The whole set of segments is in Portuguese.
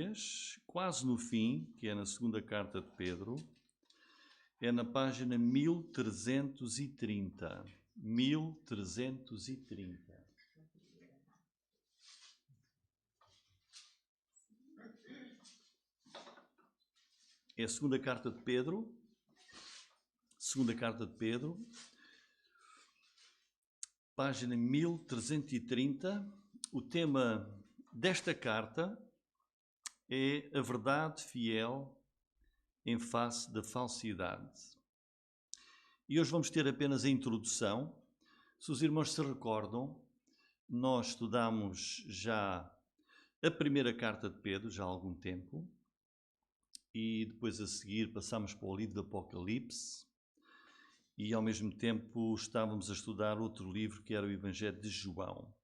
3, quase no fim, que é na segunda carta de Pedro, é na página 1330. 1330. É a segunda carta de Pedro. Segunda carta de Pedro, página 1330. O tema desta carta é a verdade fiel em face da falsidade. E hoje vamos ter apenas a introdução. Se os irmãos se recordam, nós estudamos já a primeira carta de Pedro, já há algum tempo, e depois a seguir passamos para o livro do Apocalipse, e ao mesmo tempo estávamos a estudar outro livro que era o Evangelho de João.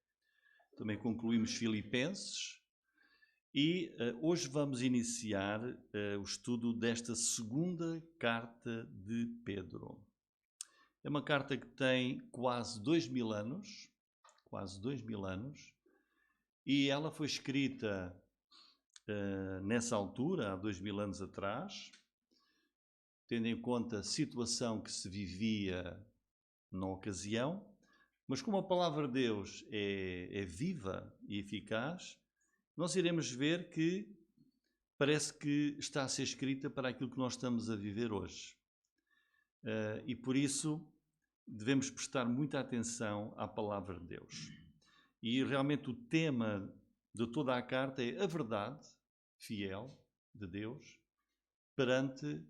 Também concluímos Filipenses e hoje vamos iniciar o estudo desta segunda carta de Pedro. É uma carta que tem quase 2000 anos, e ela foi escrita nessa altura, há 2000 anos atrás, tendo em conta a situação que se vivia na ocasião, mas como a palavra de Deus é viva e eficaz, nós iremos ver que parece que está a ser escrita para aquilo que nós estamos a viver hoje. E por isso devemos prestar muita atenção à palavra de Deus. E realmente o tema de toda a carta é a verdade fiel de Deus perante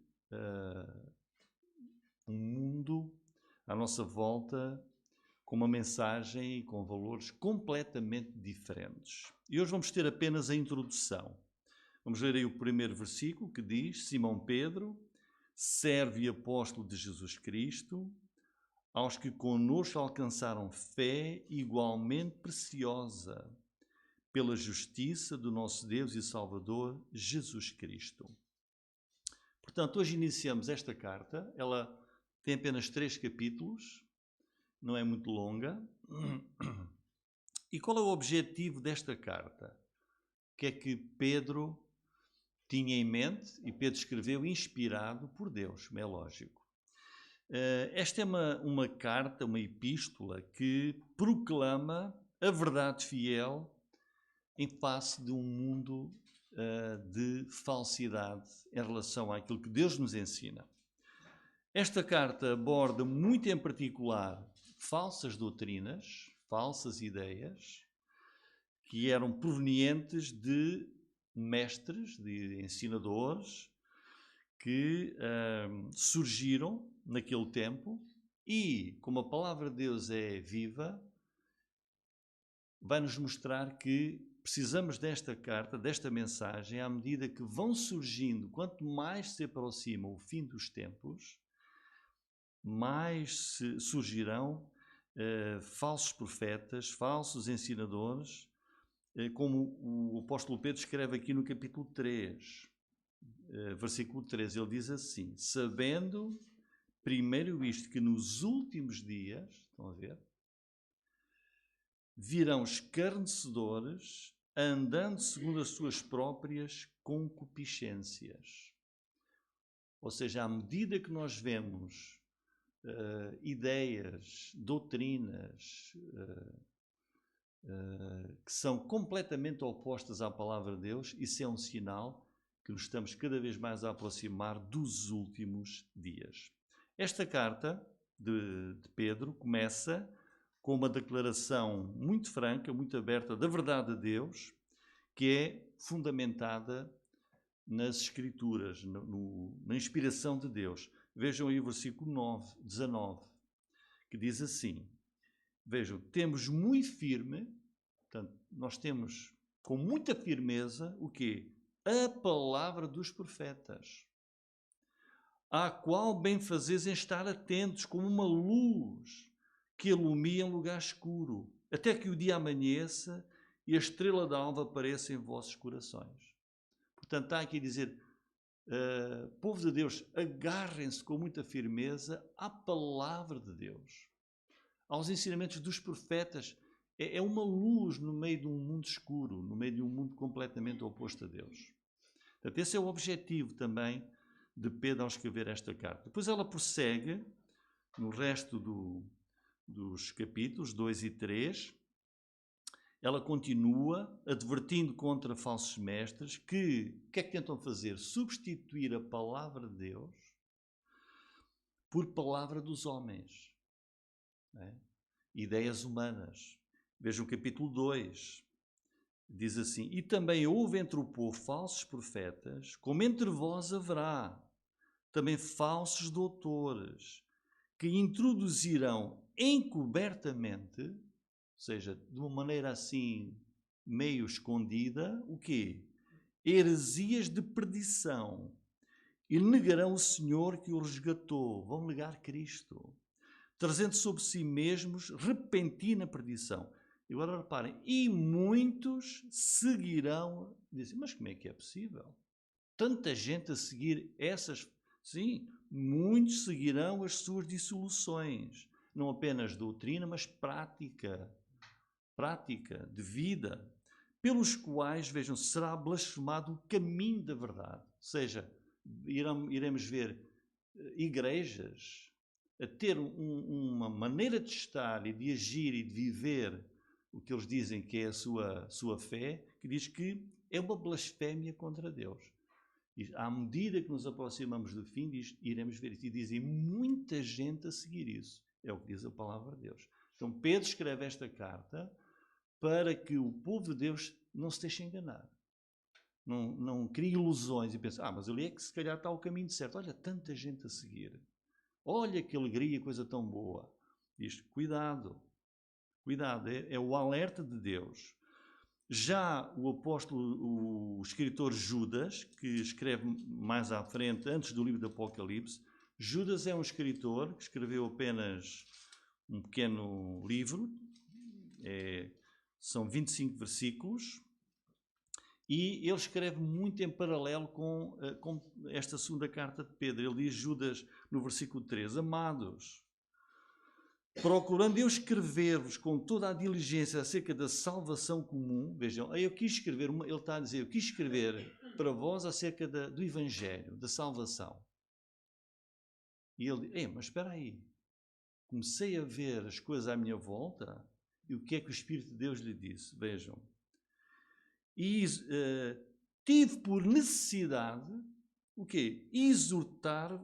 um mundo à nossa volta com uma mensagem e com valores completamente diferentes. E hoje vamos ter apenas a introdução. Vamos ler aí o primeiro versículo que diz: Simão Pedro, servo e apóstolo de Jesus Cristo, aos que conosco alcançaram fé igualmente preciosa pela justiça do nosso Deus e Salvador Jesus Cristo. Portanto, hoje iniciamos esta carta. Ela tem apenas 3 capítulos, não é muito longa. E qual é o objetivo desta carta? O que é que Pedro tinha em mente? E Pedro escreveu inspirado por Deus, como é lógico. Esta é uma carta, uma epístola que proclama a verdade fiel em face de um mundo de falsidade em relação àquilo que Deus nos ensina. Esta carta aborda muito em particular falsas doutrinas, falsas ideias, que eram provenientes de mestres, de ensinadores, que surgiram naquele tempo e, como a palavra de Deus é viva, vai-nos mostrar que precisamos desta carta, desta mensagem, à medida que vão surgindo, quanto mais se aproxima o fim dos tempos, mais surgirão falsos profetas, falsos ensinadores, como o apóstolo Pedro escreve aqui no capítulo 3, versículo 13, ele diz assim: sabendo primeiro isto, que nos últimos dias, estão a ver, virão escarnecedores, andando segundo as suas próprias concupiscências. Ou seja, à medida que nós vemos ideias, doutrinas que são completamente opostas à palavra de Deus, isso é um sinal que nos estamos cada vez mais a aproximar dos últimos dias. Esta carta de Pedro começa com uma declaração muito franca, muito aberta da verdade de Deus, que é fundamentada nas Escrituras, na inspiração de Deus. Vejam aí o versículo 19, que diz assim, vejam, temos muito firme, portanto, nós temos com muita firmeza o quê? A palavra dos profetas, à qual bem fazeis em estar atentos, como uma luz que ilumina um lugar escuro, até que o dia amanheça e a estrela da alva apareça em vossos corações. Portanto, está aqui a dizer, povo de Deus, agarrem-se com muita firmeza à palavra de Deus, aos ensinamentos dos profetas. É uma luz no meio de um mundo escuro, no meio de um mundo completamente oposto a Deus. Portanto, esse é o objetivo também de Pedro ao escrever esta carta. Depois ela prossegue, no resto dos capítulos 2 e 3, ela continua advertindo contra falsos mestres que, o que é que tentam fazer? Substituir a palavra de Deus por palavra dos homens. Não é? Ideias humanas. Veja o capítulo 2. Diz assim: e também houve entre o povo falsos profetas, como entre vós haverá também falsos doutores, que introduzirão encobertamente, ou seja, de uma maneira assim meio escondida, o quê? Heresias de perdição. E negarão o Senhor que o resgatou. Vão negar Cristo, trazendo sobre si mesmos repentina perdição. E agora reparem, e muitos seguirão. Dizem, mas como é que é possível? Tanta gente a seguir essas... Sim, muitos seguirão as suas dissoluções. Não apenas doutrina, mas prática de vida, pelos quais, vejam, será blasfemado o caminho da verdade. Ou seja, iremos ver igrejas a ter uma maneira de estar e de agir e de viver o que eles dizem que é a sua fé, que diz que é uma blasfémia contra Deus. E à medida que nos aproximamos do fim, iremos ver isso. E dizem muita gente a seguir isso. É o que diz a palavra de Deus. Então Pedro escreve esta carta para que o povo de Deus não se deixe enganar. Não crie ilusões e pense, mas ali é que se calhar está o caminho certo. Olha, tanta gente a seguir. Olha que alegria, coisa tão boa. Diz, cuidado, é o alerta de Deus. Já o apóstolo, o escritor Judas, que escreve mais à frente, antes do livro do Apocalipse, Judas é um escritor que escreveu apenas um pequeno livro, são 25 versículos, e ele escreve muito em paralelo com esta segunda carta de Pedro. Ele diz, Judas, no versículo 3, amados, procurando eu escrever-vos com toda a diligência acerca da salvação comum, vejam, eu quis escrever, ele está a dizer, eu quis escrever para vós acerca do Evangelho, da salvação. E ele diz, mas espera aí, comecei a ver as coisas à minha volta, e o que é que o Espírito de Deus lhe disse? Vejam, e tive por necessidade, o quê?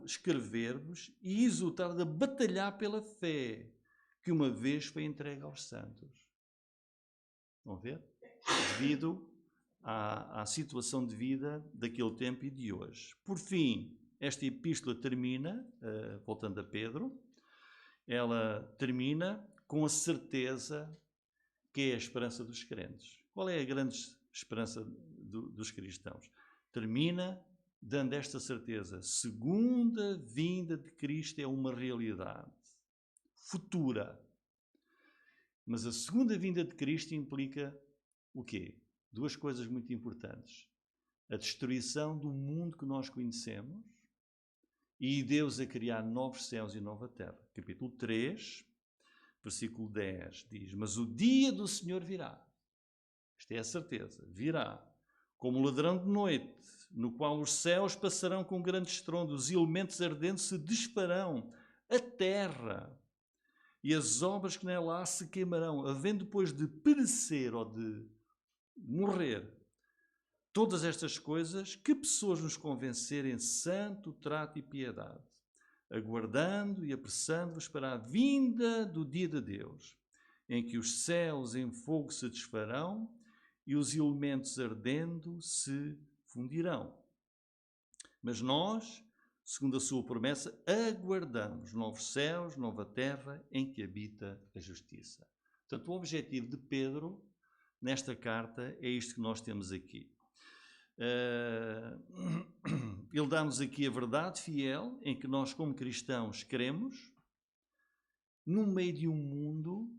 Escrever-vos e exortar a batalhar pela fé, que uma vez foi entregue aos santos. Vão ver? Devido à situação de vida daquele tempo e de hoje. Por fim, esta epístola termina, voltando a Pedro, ela termina com a certeza que é a esperança dos crentes. Qual é a grande esperança dos cristãos? Termina dando esta certeza. Segunda vinda de Cristo é uma realidade futura. Mas a segunda vinda de Cristo implica o quê? Duas coisas muito importantes. A destruição do mundo que nós conhecemos e Deus a criar novos céus e nova terra. Capítulo 3, versículo 10 diz, mas o dia do Senhor virá. Esta é a certeza. Virá como ladrão de noite, no qual os céus passarão com grande estrondo, os elementos ardentes se disparão, a terra e as obras que nela há se queimarão, havendo depois de perecer ou de morrer todas estas coisas, que pessoas nos convencerem santo trato e piedade, aguardando e apressando-vos para a vinda do dia de Deus, em que os céus em fogo se desfarão e os elementos ardendo se fundirão. Mas nós, segundo a sua promessa, aguardamos novos céus, nova terra, em que habita a justiça. Portanto, o objetivo de Pedro, nesta carta, é isto que nós temos aqui. Ele dá-nos aqui a verdade fiel, em que nós, como cristãos, cremos, no meio de um mundo,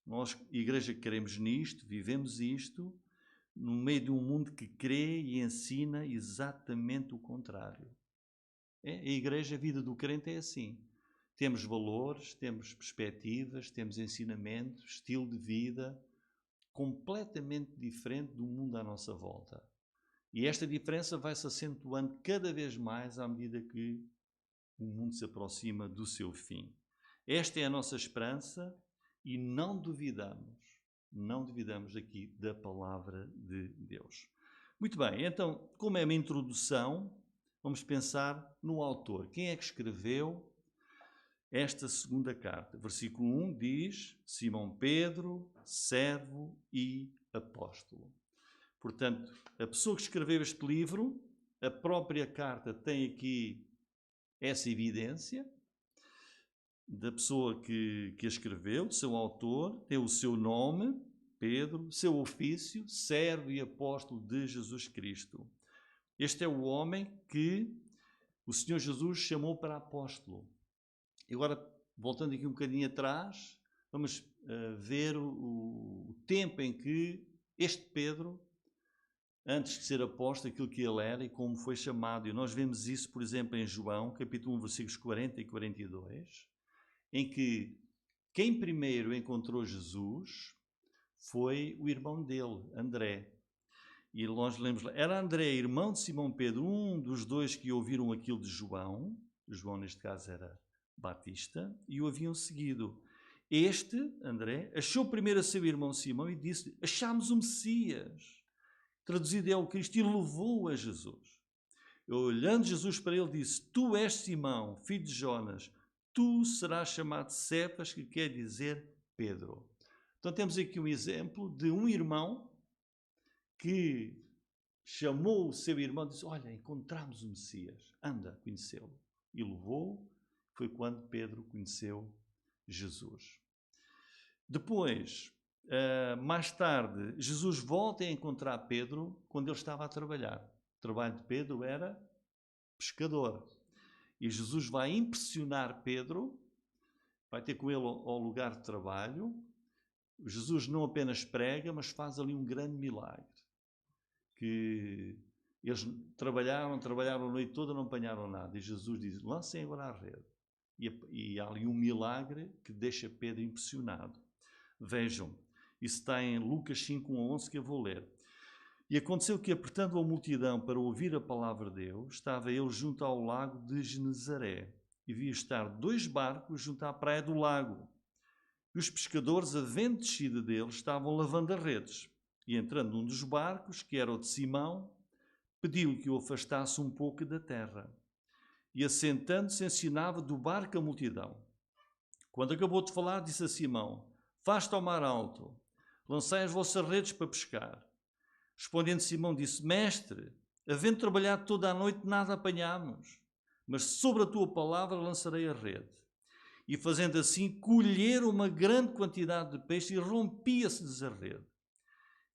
nós, igreja, cremos nisto, vivemos isto, no meio de um mundo que crê e ensina exatamente o contrário. A igreja, a vida do crente é assim. Temos valores, temos perspectivas, temos ensinamentos, estilo de vida completamente diferente do mundo à nossa volta. E esta diferença vai se acentuando cada vez mais à medida que o mundo se aproxima do seu fim. Esta é a nossa esperança e não duvidamos aqui da palavra de Deus. Muito bem, então, como é uma introdução, vamos pensar no autor. Quem é que escreveu esta segunda carta? Versículo 1 diz: Simão Pedro, servo e apóstolo. Portanto, a pessoa que escreveu este livro, a própria carta tem aqui essa evidência da pessoa que a escreveu, do seu autor, tem o seu nome, Pedro, seu ofício, servo e apóstolo de Jesus Cristo. Este é o homem que o Senhor Jesus chamou para apóstolo. E agora, voltando aqui um bocadinho atrás, vamos ver o tempo em que este Pedro, antes de ser apóstolo, aquilo que ele era e como foi chamado. E nós vemos isso, por exemplo, em João, capítulo 1, versículos 40 e 42, em que quem primeiro encontrou Jesus foi o irmão dele, André. E nós lemos lá, era André, irmão de Simão Pedro, um dos dois que ouviram aquilo de João. João, neste caso, era Batista, e o haviam seguido. Este, André, achou primeiro a seu irmão Simão e disse: achámos o Messias. Traduzido é o Cristo, e levou-o a Jesus. Olhando Jesus para ele, disse: tu és Simão, filho de Jonas, tu serás chamado Cefas, que quer dizer Pedro. Então temos aqui um exemplo de um irmão que chamou o seu irmão e disse: olha, encontramos o Messias, anda, conhecê-lo. E levou-o. Foi quando Pedro conheceu Jesus. Depois, mais tarde, Jesus volta a encontrar Pedro quando ele estava a trabalhar. O trabalho de Pedro era pescador. E Jesus vai impressionar Pedro, vai ter com ele ao lugar de trabalho. Jesus não apenas prega, mas faz ali um grande milagre. Que eles trabalharam a noite toda, não apanharam nada. E Jesus diz: lancem agora a rede. E há ali um milagre que deixa Pedro impressionado. Vejam, isso está em Lucas 5, 1 a 11, que eu vou ler. E aconteceu que, apertando a multidão para ouvir a palavra de Deus, estava ele junto ao lago de Genezaré, e via estar 2 barcos junto à praia do lago. E os pescadores, havendo descido deles, estavam lavando as redes. E entrando num dos barcos, que era o de Simão, pediu-lhe que o afastasse um pouco da terra. E assentando-se, ensinava do barco a multidão. Quando acabou de falar, disse a Simão: faz-te ao mar alto, lançai as vossas redes para pescar. Respondendo Simão, disse: mestre, havendo trabalhado toda a noite, nada apanhámos, mas sobre a tua palavra lançarei a rede. E fazendo assim, colheram uma grande quantidade de peixe e rompia-se-lhes a rede.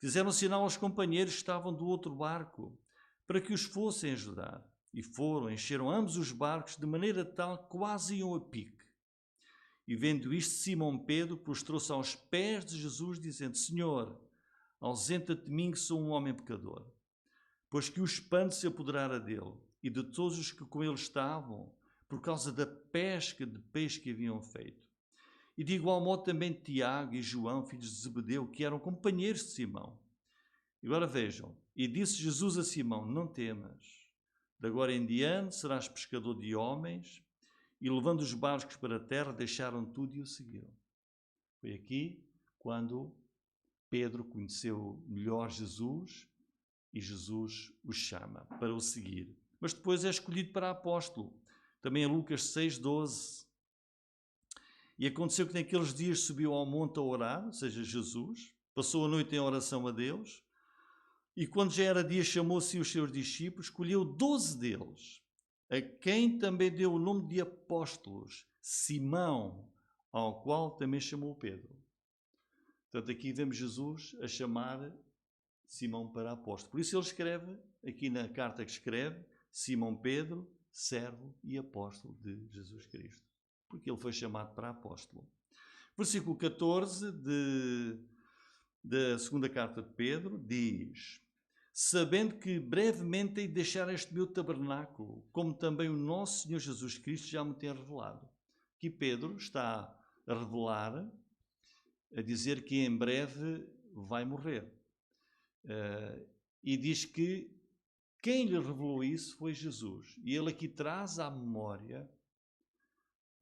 Fizeram sinal aos companheiros que estavam do outro barco, para que os fossem ajudar. E foram, encheram ambos os barcos, de maneira tal que quase iam a pique. E vendo isto, Simão Pedro prostrou-se aos pés de Jesus, dizendo: Senhor, ausenta-te de mim, que sou um homem pecador. Pois que o espanto se apoderara dele e de todos os que com ele estavam, por causa da pesca de peixe que haviam feito. E de igual modo também Tiago e João, filhos de Zebedeu, que eram companheiros de Simão. E agora vejam, e disse Jesus a Simão: não temas, de agora em diante serás pescador de homens. E levando os barcos para a terra, deixaram tudo e o seguiram. Foi aqui quando Pedro conheceu melhor Jesus e Jesus o chama para o seguir. Mas depois é escolhido para apóstolo. Também em Lucas 6:12. E aconteceu que naqueles dias subiu ao monte a orar, ou seja, Jesus, passou a noite em oração a Deus, e quando já era dia chamou-se os seus discípulos, escolheu 12 deles, a quem também deu o nome de apóstolos, Simão, ao qual também chamou Pedro. Portanto, aqui vemos Jesus a chamar Simão para apóstolo. Por isso ele escreve, aqui na carta que escreve, Simão Pedro, servo e apóstolo de Jesus Cristo. Porque ele foi chamado para apóstolo. Versículo 14 da segunda carta de Pedro diz: sabendo que brevemente hei de deixar este meu tabernáculo, como também o nosso Senhor Jesus Cristo já me tem revelado. Aqui Pedro está a revelar, a dizer que em breve vai morrer. E diz que Quem lhe revelou isso foi Jesus. E ele aqui traz à memória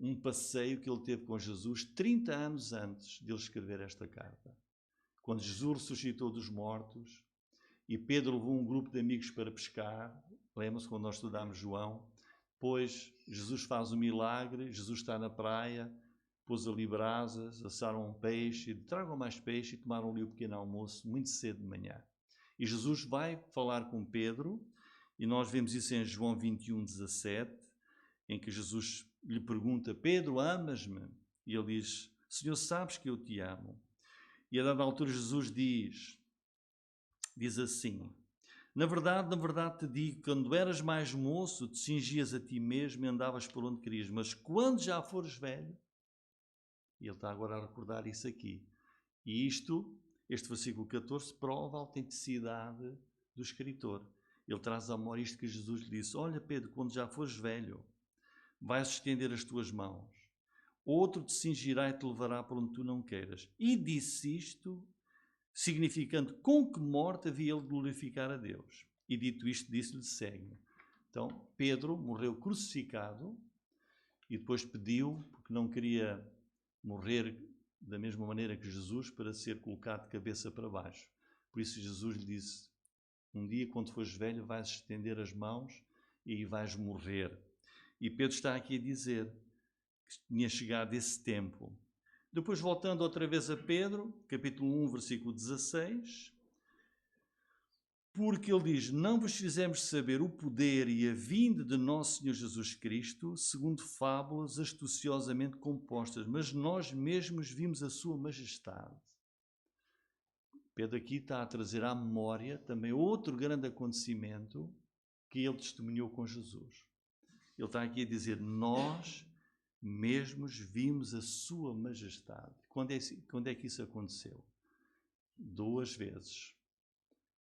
um passeio que ele teve com Jesus 30 anos antes de ele escrever esta carta. Quando Jesus ressuscitou dos mortos e Pedro levou um grupo de amigos para pescar, lembra-se quando nós estudámos João, depois Jesus faz um milagre, Jesus está na praia, pôs ali brasas, assaram um peixe, tragam mais peixe e tomaram ali o pequeno almoço muito cedo de manhã. E Jesus vai falar com Pedro, e nós vemos isso em João 21:17, em que Jesus lhe pergunta: Pedro, amas-me? E ele diz: Senhor, sabes que eu te amo. E a dada altura Jesus diz assim: na verdade te digo, quando eras mais moço, te cingias a ti mesmo e andavas por onde querias, mas quando já fores velho, e ele está agora a recordar isso aqui. E este versículo 14, prova a autenticidade do escritor. Ele traz à memória isto que Jesus lhe disse: olha, Pedro, quando já fores velho, vais estender as tuas mãos, outro te cingirá e te levará por onde tu não queiras. E disse isto, significando com que morte havia ele de glorificar a Deus. E dito isto, disse-lhe: segue-me. Então, Pedro morreu crucificado e depois pediu, porque não queria morrer da mesma maneira que Jesus, para ser colocado de cabeça para baixo. Por isso Jesus lhe disse: um dia, quando fores velho, vais estender as mãos e vais morrer. E Pedro está aqui a dizer que tinha chegado esse tempo. Depois, voltando outra vez a Pedro, capítulo 1, versículo 16, porque ele diz: não vos fizemos saber o poder e a vinda de nosso Senhor Jesus Cristo, segundo fábulas astuciosamente compostas, mas nós mesmos vimos a sua majestade. Pedro aqui está a trazer à memória também outro grande acontecimento que ele testemunhou com Jesus. Ele está aqui a dizer: nós mesmos vimos a sua majestade. Quando é que isso aconteceu? 2 vezes.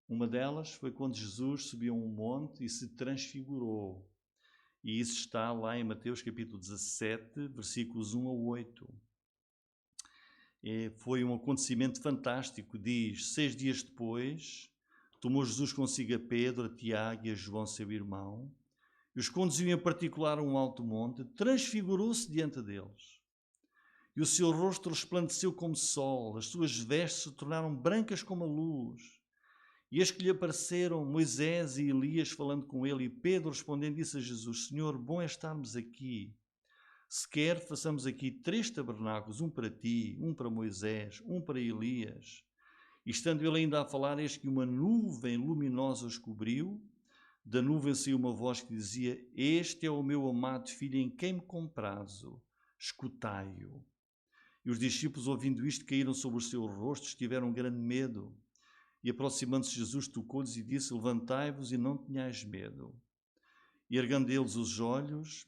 Uma delas foi quando Jesus subiu a um monte e se transfigurou. E isso está lá em Mateus capítulo 17, versículos 1 a 8. Foi um acontecimento fantástico. Diz: 6 dias depois, tomou Jesus consigo a Pedro, a Tiago e a João, seu irmão, e os conduziu em particular a um alto monte, transfigurou-se diante deles. E o seu rosto resplandeceu como sol, as suas vestes se tornaram brancas como a luz. E eis que lhe apareceram Moisés e Elias falando com ele, e Pedro respondendo disse a Jesus: Senhor, bom é estarmos aqui. Se quer, façamos aqui 3 tabernáculos, um para ti, um para Moisés, um para Elias. E estando ele ainda a falar, eis que uma nuvem luminosa os cobriu. Da nuvem saiu uma voz que dizia: este é o meu amado filho em quem me comprazo, escutai-o. E os discípulos, ouvindo isto, caíram sobre os seus rostos, tiveram grande medo. E aproximando-se Jesus, tocou-lhes e disse: levantai-vos e não tenhais medo. E erguendo eles os olhos,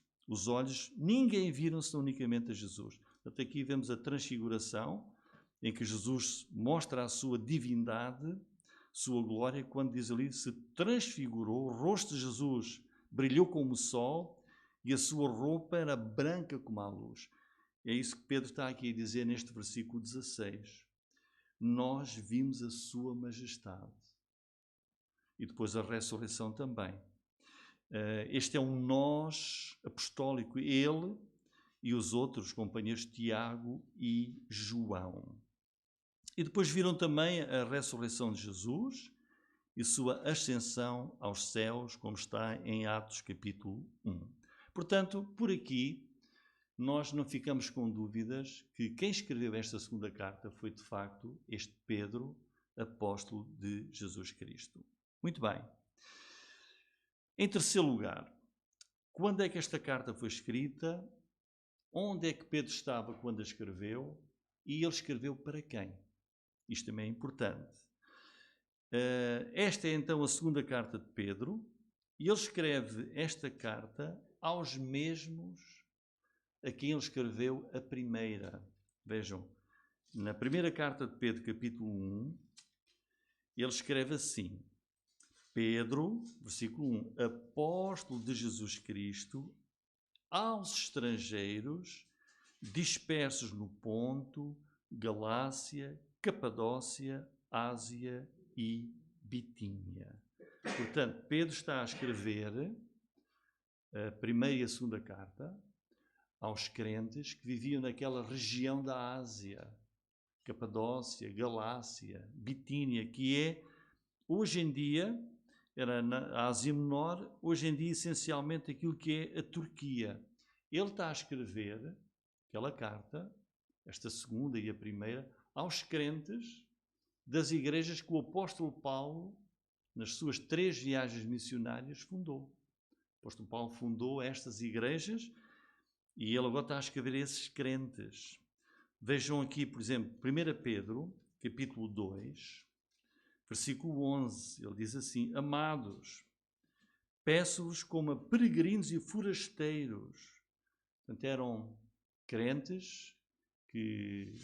ninguém viram senão unicamente a Jesus. Até aqui vemos a transfiguração, em que Jesus mostra a sua divindade, sua glória, quando diz ali: se transfigurou, o rosto de Jesus brilhou como o sol e a sua roupa era branca como a luz. É isso que Pedro está aqui a dizer neste versículo 16. Nós vimos a sua majestade. E depois a ressurreição também. Este é um nós apostólico, ele e os outros companheiros Tiago e João. E depois viram também a ressurreição de Jesus e sua ascensão aos céus, como está em Atos capítulo 1. Portanto, por aqui, nós não ficamos com dúvidas que quem escreveu esta segunda carta foi, de facto, este Pedro, apóstolo de Jesus Cristo. Muito bem. Em terceiro lugar, quando é que esta carta foi escrita? Onde é que Pedro estava quando a escreveu? E ele escreveu para quem? Isto também é importante. Esta é então a segunda carta de Pedro, e ele escreve esta carta aos mesmos a quem ele escreveu a primeira. Vejam, na primeira carta de Pedro, capítulo 1, ele escreve assim: Pedro, versículo 1, apóstolo de Jesus Cristo, aos estrangeiros dispersos no Ponto, Galácia, Capadócia, Ásia e Bitínia. Portanto, Pedro está a escrever a primeira e a segunda carta aos crentes que viviam naquela região da Ásia, Capadócia, Galácia, Bitínia, que é, hoje em dia, era na Ásia Menor, hoje em dia essencialmente aquilo que é a Turquia. Ele está a escrever aquela carta, esta segunda e a primeira, aos crentes das igrejas que o apóstolo Paulo, nas suas 3 viagens missionárias, fundou. O apóstolo Paulo fundou estas igrejas e ele agora está a escrever esses crentes. Vejam aqui, por exemplo, 1 Pedro, capítulo 2, versículo 11, ele diz assim: Amados, peço-vos como a peregrinos e forasteiros. Portanto, eram crentes que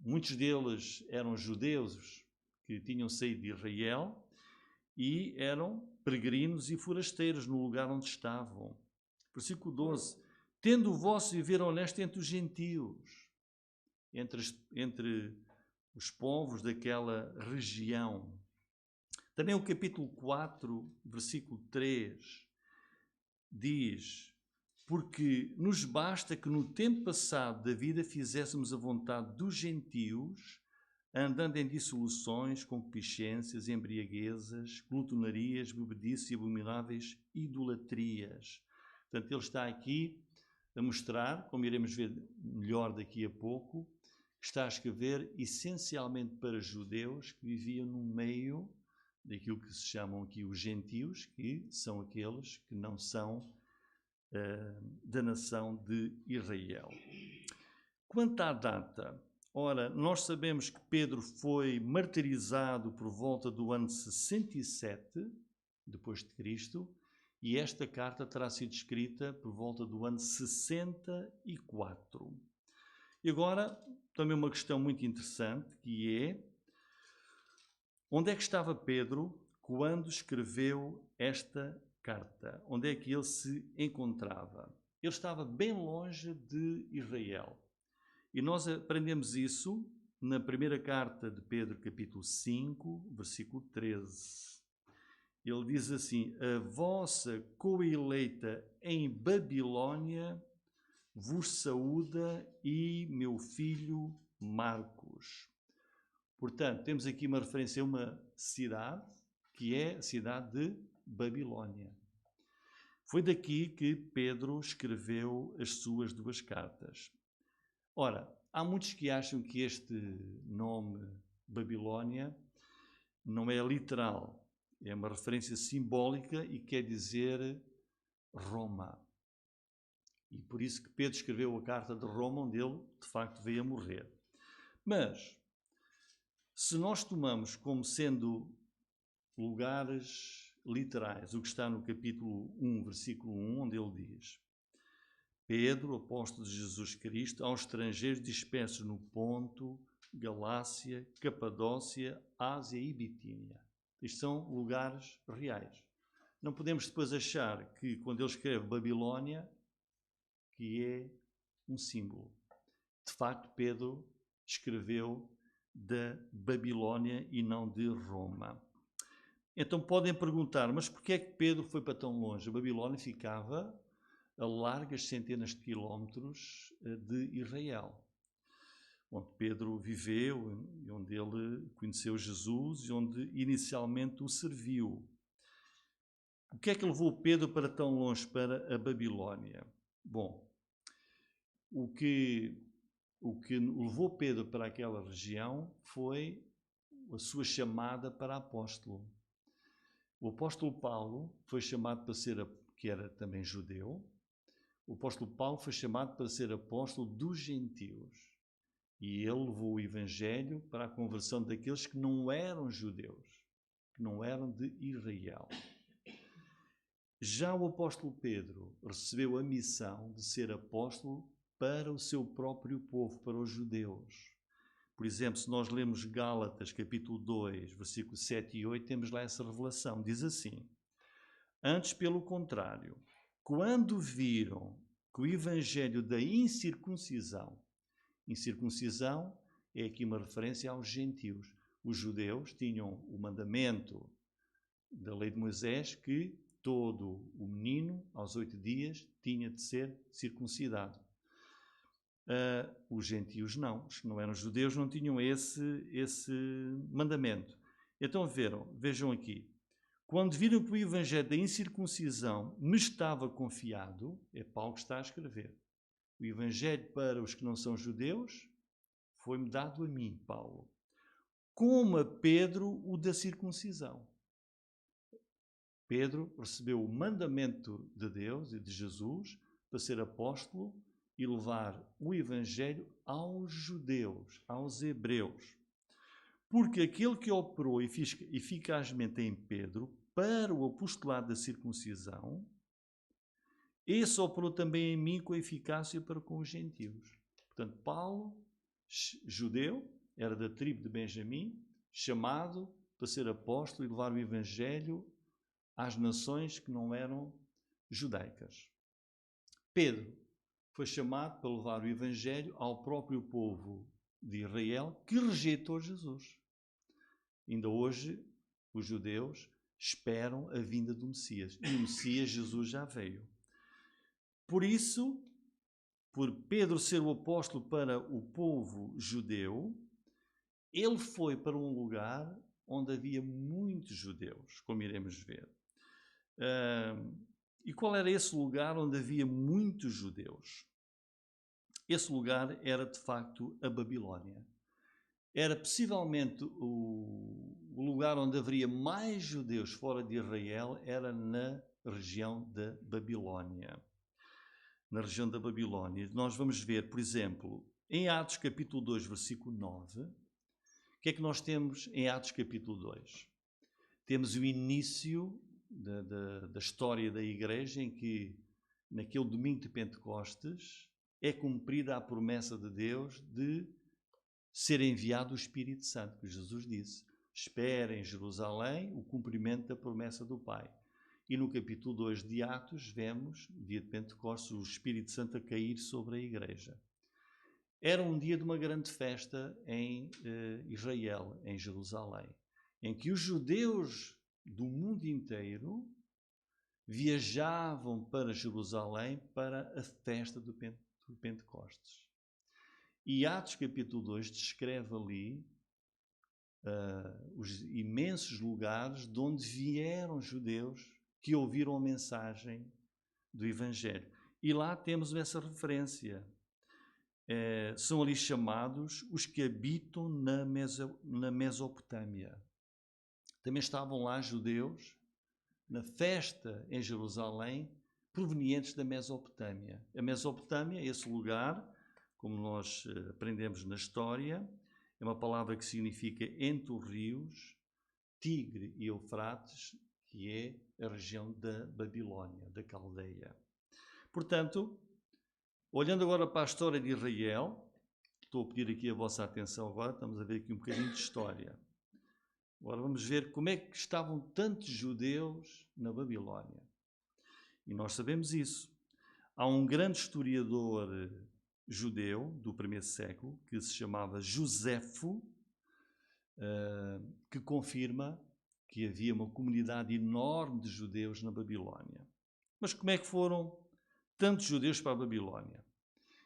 muitos deles eram judeus que tinham saído de Israel e eram peregrinos e forasteiros no lugar onde estavam. Versículo 12: Tendo o vosso viver honesto entre os gentios, entre os povos daquela região. Também o capítulo 4, versículo 3, diz: Porque nos basta que no tempo passado da vida fizéssemos a vontade dos gentios, andando em dissoluções, concupiscências, embriaguezas, glutonarias, bebedices e abomináveis idolatrias. Portanto, ele está aqui a mostrar, como iremos ver melhor daqui a pouco, que está a escrever essencialmente para judeus que viviam no meio daquilo que se chamam aqui os gentios, que são aqueles que não são da nação de Israel. Quanto à data, ora, nós sabemos que Pedro foi martirizado por volta do ano 67 depois de Cristo, e esta carta terá sido escrita por volta do ano 64. E agora, também uma questão muito interessante, que é: onde é que estava Pedro quando escreveu esta carta? Onde é que ele se encontrava? Ele estava bem longe de Israel. E nós aprendemos isso na primeira carta de Pedro, capítulo 5, versículo 13. Ele diz assim: A vossa coeleita em Babilônia vos saúda e meu filho Marcos. Portanto, temos aqui uma referência a uma cidade, que é a cidade de Babilônia. Foi daqui que Pedro escreveu as suas 2 cartas. Ora, há muitos que acham que este nome Babilônia não é literal, é uma referência simbólica e quer dizer Roma. E por isso que Pedro escreveu a carta de Roma, onde ele, de facto, veio a morrer. Mas, se nós tomamos como sendo lugares literais o que está no capítulo 1, versículo 1, onde ele diz: Pedro, apóstolo de Jesus Cristo, aos estrangeiros dispersos no Ponto, Galácia, Capadócia, Ásia e Bitínia. Isto são lugares reais. Não podemos depois achar que, quando ele escreve Babilônia, que é um símbolo. De facto, Pedro escreveu da Babilônia e não de Roma. Então podem perguntar, mas porquê é que Pedro foi para tão longe? A Babilônia ficava a largas centenas de quilómetros de Israel, onde Pedro viveu, onde ele conheceu Jesus e onde inicialmente o serviu. O que é que levou Pedro para tão longe, para a Babilônia? Bom, o que levou Pedro para aquela região foi a sua chamada para apóstolo. O apóstolo Paulo foi chamado para ser, que era também judeu, o apóstolo Paulo foi chamado para ser apóstolo dos gentios. E ele levou o evangelho para a conversão daqueles que não eram judeus, que não eram de Israel. Já o apóstolo Pedro recebeu a missão de ser apóstolo para o seu próprio povo, para os judeus. Por exemplo, se nós lemos Gálatas, capítulo 2, versículos 7 e 8, temos lá essa revelação. Diz assim: Antes, pelo contrário, quando viram que o evangelho da incircuncisão é aqui uma referência aos gentios. Os judeus tinham o mandamento da lei de Moisés que todo o menino, aos 8 dias, tinha de ser circuncidado. Os gentios não, os que não eram judeus não tinham esse mandamento. Então vejam aqui. Quando viram que o evangelho da incircuncisão me estava confiado, é Paulo que está a escrever. O evangelho para os que não são judeus foi-me dado a mim, Paulo, como a Pedro o da circuncisão. Pedro recebeu o mandamento de Deus e de Jesus para ser apóstolo e levar o evangelho aos judeus, aos hebreus. Porque aquele que operou eficazmente em Pedro para o apostolado da circuncisão, esse operou também em mim com eficácia para com os gentios. Portanto, Paulo, judeu, era da tribo de Benjamim, chamado para ser apóstolo e levar o evangelho às nações que não eram judaicas. Pedro foi chamado para levar o evangelho ao próprio povo de Israel que rejeitou Jesus. Ainda hoje, os judeus esperam a vinda do Messias. E o Messias, Jesus, já veio. Por isso, por Pedro ser o apóstolo para o povo judeu, ele foi para um lugar onde havia muitos judeus, como iremos ver. E qual era esse lugar onde havia muitos judeus? Esse lugar era, de facto, a Babilónia. Era possivelmente o lugar onde haveria mais judeus fora de Israel, era na região da Babilónia. Na região da Babilónia. Nós vamos ver, por exemplo, em Atos capítulo 2, versículo 9, o que é que nós temos em Atos capítulo 2? Temos o início da história da igreja, em que, naquele domingo de Pentecostes, é cumprida a promessa de Deus de ser enviado o Espírito Santo, que Jesus disse: espera em Jerusalém o cumprimento da promessa do Pai. E no capítulo 2 de Atos vemos, dia de Pentecostes, o Espírito Santo a cair sobre a igreja. Era um dia de uma grande festa em Israel, em Jerusalém, em que os judeus do mundo inteiro viajavam para Jerusalém para a festa do Pentecostes. E Atos capítulo 2 descreve ali os imensos lugares de onde vieram judeus que ouviram a mensagem do Evangelho. E lá temos essa referência. São ali chamados os que habitam na Mesopotâmia. Também estavam lá judeus na festa em Jerusalém, provenientes da Mesopotâmia. A Mesopotâmia, esse lugar, como nós aprendemos na história, é uma palavra que significa entre os rios, Tigre e Eufrates, que é a região da Babilónia, da Caldeia. Portanto, olhando agora para a história de Israel, estou a pedir aqui a vossa atenção agora, estamos a ver aqui um bocadinho de história. Agora vamos ver como é que estavam tantos judeus na Babilónia. E nós sabemos isso. Há um grande historiador judeu do primeiro século, que se chamava Josefo, que confirma que havia uma comunidade enorme de judeus na Babilónia. Mas como é que foram tantos judeus para a Babilónia?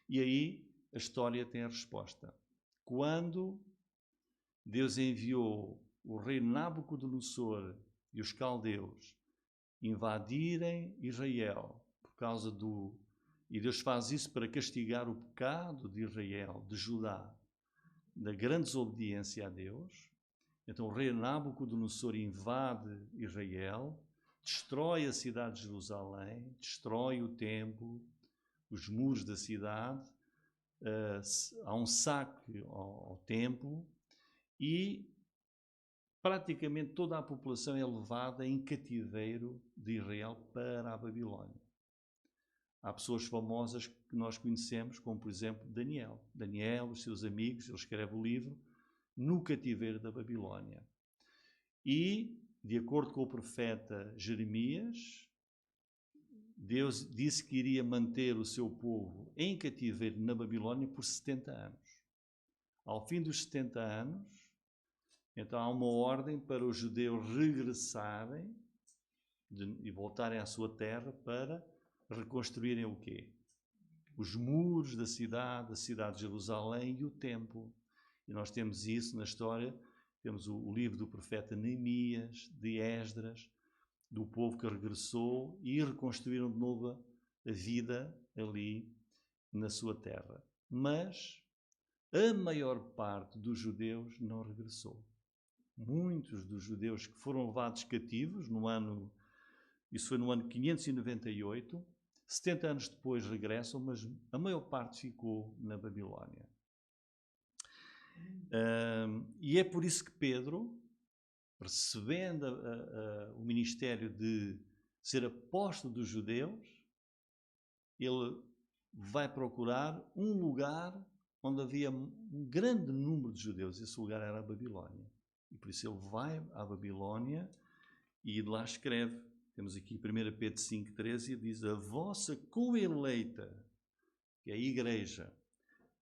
E aí a história tem a resposta. Quando Deus enviou o rei Nabucodonosor e os caldeus invadirem Israel por causa do... E Deus faz isso para castigar o pecado de Israel, de Judá, da grande desobediência a Deus. Então o rei Nabucodonosor invade Israel, destrói a cidade de Jerusalém, destrói o templo, os muros da cidade, há um saque ao templo e praticamente toda a população é levada em cativeiro de Israel para a Babilónia. Há pessoas famosas que nós conhecemos, como por exemplo Daniel. Daniel, os seus amigos, ele escreve o livro no cativeiro da Babilónia. E, de acordo com o profeta Jeremias, Deus disse que iria manter o seu povo em cativeiro na Babilónia por 70 anos. Ao fim dos 70 anos, Então há uma ordem para os judeus regressarem e voltarem à sua terra para reconstruírem o quê? Os muros da cidade de Jerusalém e o templo. E nós temos isso na história, temos o livro do profeta Neemias, de Esdras, do povo que regressou e reconstruíram de novo a vida ali na sua terra. Mas a maior parte dos judeus não regressou. Muitos dos judeus que foram levados cativos isso foi no ano 598, 70 anos depois regressam, mas a maior parte ficou na Babilónia. E é por isso que Pedro, recebendo o ministério de ser apóstolo dos judeus, ele vai procurar um lugar onde havia um grande número de judeus. Esse lugar era a Babilónia. E por isso ele vai à Babilónia e lá escreve. Temos aqui 1 Pedro 5,13 e diz: a vossa coeleita, que é a igreja,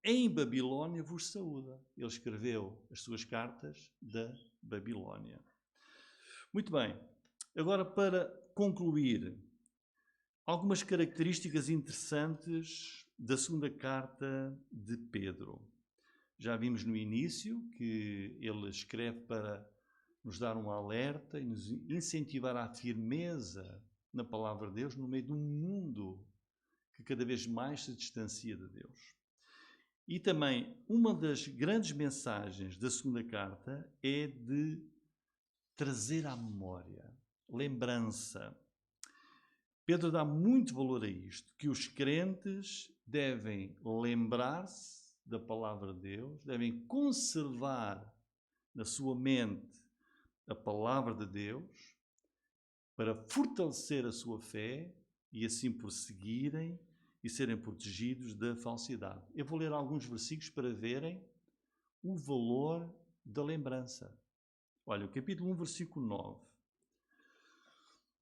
em Babilónia vos saúda. Ele escreveu as suas cartas da Babilónia. Muito bem. Agora, para concluir, algumas características interessantes da segunda carta de Pedro. Já vimos no início que ele escreve para nos dar um alerta e nos incentivar à firmeza na palavra de Deus no meio de um mundo que cada vez mais se distancia de Deus. E também uma das grandes mensagens da segunda carta é de trazer à memória, lembrança. Pedro dá muito valor a isto, que os crentes devem lembrar-se da palavra de Deus, devem conservar na sua mente a palavra de Deus para fortalecer a sua fé e assim prosseguirem e serem protegidos da falsidade. Eu vou ler alguns versículos para verem o valor da lembrança. Olha, o capítulo 1, versículo 9.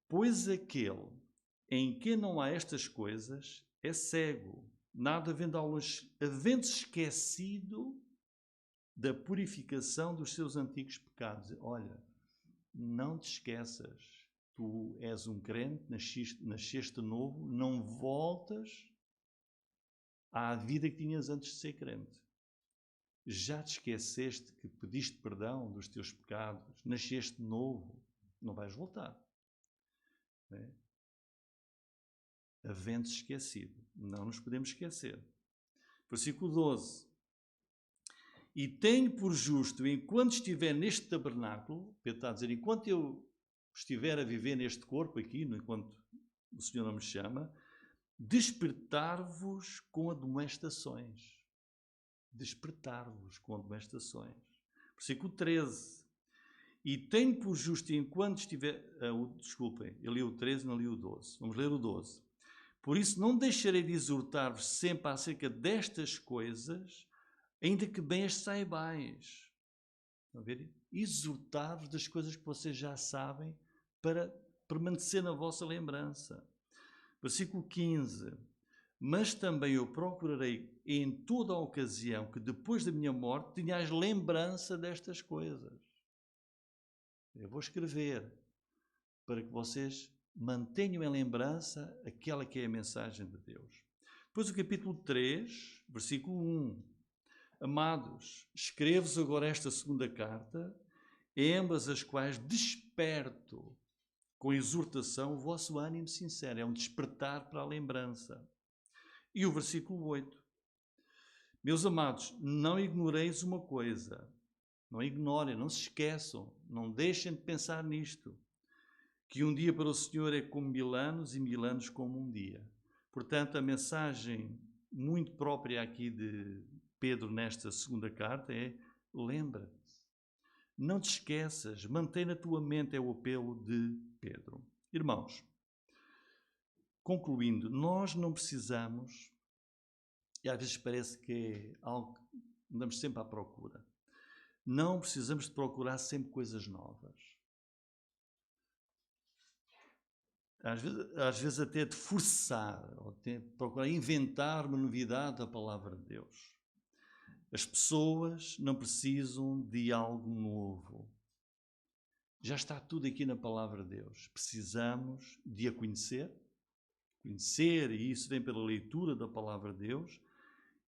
Pois aquele em que não há estas coisas é cego, nada havendo esquecido da purificação dos seus antigos pecados. Olha, não te esqueças, tu és um crente, nasceste novo, não voltas à vida que tinhas antes de ser crente. Já te esqueceste que pediste perdão dos teus pecados, nasceste novo, não vais voltar. Não é? Havendo-se esquecido, não nos podemos esquecer. Versículo 12. E tenho por justo, enquanto estiver neste tabernáculo, Pedro está a dizer, enquanto eu estiver a viver neste corpo aqui, enquanto o Senhor não me chama, despertar-vos com admoestações. Despertar-vos com admoestações. Versículo 13. E tenho por justo, enquanto estiver... desculpem, eu li o 13, não li o 12. Vamos ler o 12. Por isso não deixarei de exortar-vos sempre acerca destas coisas, ainda que bem as saibais. Estão a ver? Exortar-vos das coisas que vocês já sabem para permanecer na vossa lembrança. Versículo 15. Mas também eu procurarei em toda a ocasião que depois da minha morte tenhais lembrança destas coisas. Eu vou escrever para que vocês mantenham em lembrança aquela que é a mensagem de Deus. Depois o capítulo 3, versículo 1. Amados, escrevo-vos agora esta segunda carta, ambas as quais desperto com exortação o vosso ânimo sincero. É um despertar para a lembrança. E o versículo 8. Meus amados, não ignoreis uma coisa. Não ignorem, não se esqueçam, não deixem de pensar nisto. Que um dia para o Senhor é como 1000 anos e 1000 anos como um dia. Portanto, a mensagem muito própria aqui de Pedro nesta segunda carta é: lembra-te, não te esqueças, mantém na tua mente, é o apelo de Pedro. Irmãos, concluindo, nós não precisamos, e às vezes parece que é algo que andamos sempre à procura, não precisamos de procurar sempre coisas novas. Às vezes até de forçar, ou de procurar inventar uma novidade da palavra de Deus. As pessoas não precisam de algo novo. Já está tudo aqui na palavra de Deus. Precisamos de a conhecer, e isso vem pela leitura da palavra de Deus,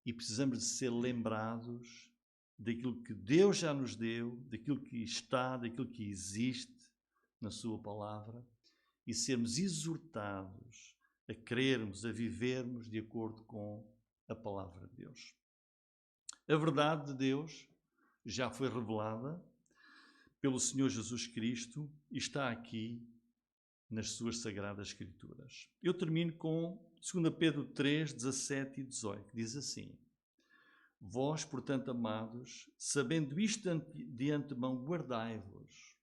e precisamos de ser lembrados daquilo que Deus já nos deu, daquilo que está, daquilo que existe na sua palavra, e sermos exortados a crermos, a vivermos de acordo com a palavra de Deus. A verdade de Deus já foi revelada pelo Senhor Jesus Cristo e está aqui nas suas Sagradas Escrituras. Eu termino com 2 Pedro 3, 17 e 18. Diz assim: Vós, portanto, amados, sabendo isto de antemão, guardai-vos,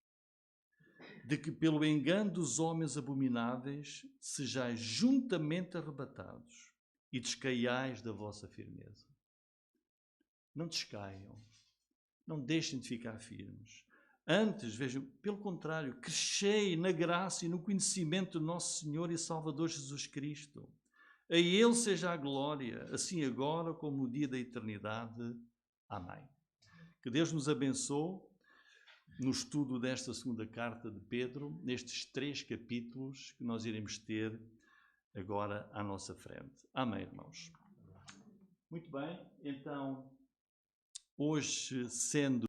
de que pelo engano dos homens abomináveis sejais juntamente arrebatados e descaiais da vossa firmeza. Não descaiam, não deixem de ficar firmes. Antes, vejam, pelo contrário, crescei na graça e no conhecimento do nosso Senhor e Salvador Jesus Cristo. A Ele seja a glória, assim agora como no dia da eternidade. Amém. Que Deus nos abençoe no estudo desta segunda carta de Pedro, nestes 3 capítulos que nós iremos ter agora à nossa frente. Amém, irmãos. Muito bem, então, hoje sendo